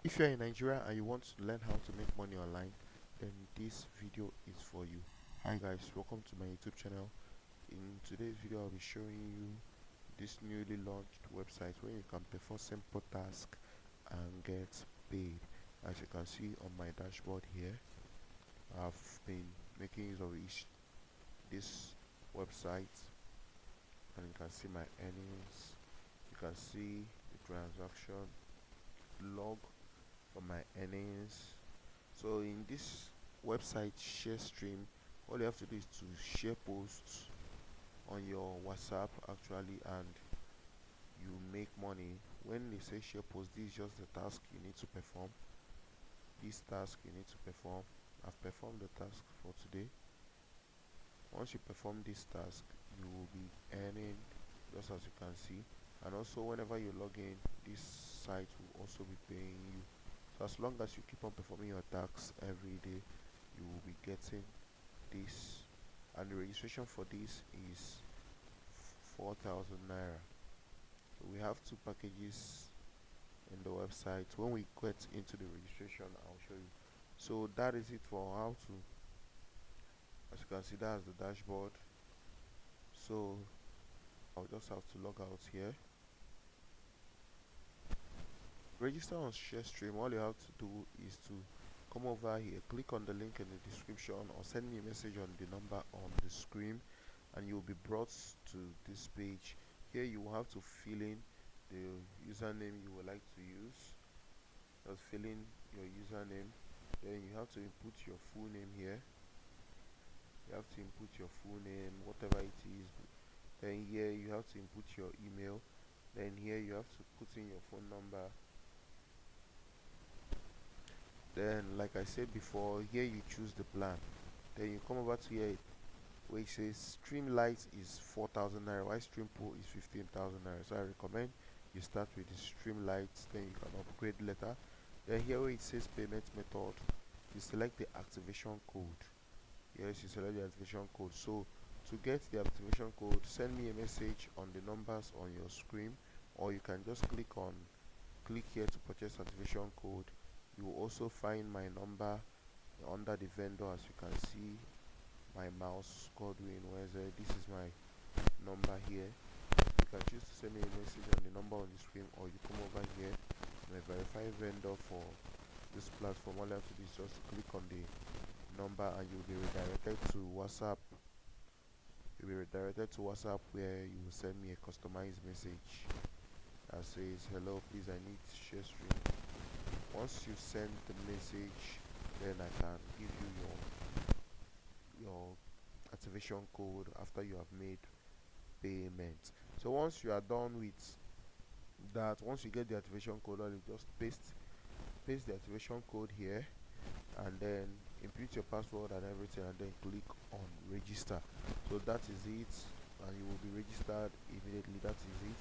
If you're in Nigeria and you want to learn how to make money online, then this video is for you. Hi guys, welcome to my YouTube channel. In today's video I'll be showing you this newly launched website where you can perform simple tasks and get paid. As you can see on my dashboard here, I've been making use of this website, and you can see my earnings, you can see the transaction log for my earnings. So in this website ShareStream, all you have to do is to share posts on your WhatsApp actually, and you make money. When they say share post, this is just the task you need to perform. This task you need to perform. I've performed the task for today. Once you perform this task, you will be earning, just as you can see, and also whenever you log in, this site will also be paying you. So as long as you keep on performing your tasks every day, you will be getting this, and the registration for this is 4,000 naira. So we have two packages in the website. When we get into the registration, I'll show you. So that is it for how to, as you can see, that's the dashboard. So I'll just have to log out here. Register on ShareStream. All you have to do is to come over here, click on the link in the description, or send me a message on the number on the screen, and you'll be brought to this page. Here you will have to fill in the username you would like to use. Just fill in your username, then you have to input your full name here. You have to input your full name, whatever it is. Then here you have to input your email. Then here you have to put in your phone number. Then, like I said before, here you choose the plan. Then you come over to here where it says Streamlight is 4,000 naira, while Stream Pro is 15,000 naira. So I recommend you start with the Streamlight, then you can upgrade later. Then here where it says payment method, you select the activation code. Yes, you select the activation code. So to get the activation code, send me a message on the numbers on your screen, or you can just click here to purchase activation code. You will also find my number under the vendor. As you can see, my mouse 𝚁𝙴𝙻𝙰𝚃𝙴𝙁. This is my number here. You can choose to send me a message on the number on the screen, or you come over here, my verify vendor for this platform. All you have to do is just click on the number and you'll be redirected to WhatsApp. You'll be redirected to WhatsApp, where you will send me a customized message that says, hello, please, I need ShareStream. Once you send the message, then I can give you your activation code after you have made payment. So once you are done with that, once you get the activation code, you just paste the activation code here, and then input your password and everything, and then click on register. So that is it, and you will be registered immediately. That is it.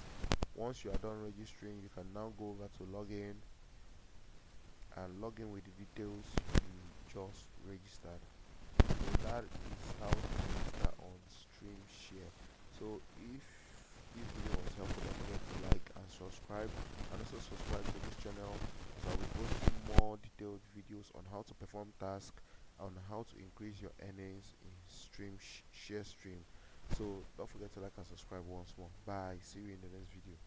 Once you are done registering, you can now go over to login and log in with the details you just registered. So that is how to register on StreamShare. So if this video was helpful, don't forget to like and subscribe, and also subscribe to this channel, as I will post more detailed videos on how to perform tasks, on how to increase your earnings in ShareStream. So don't forget to like and subscribe once more. Bye. See you in the next video.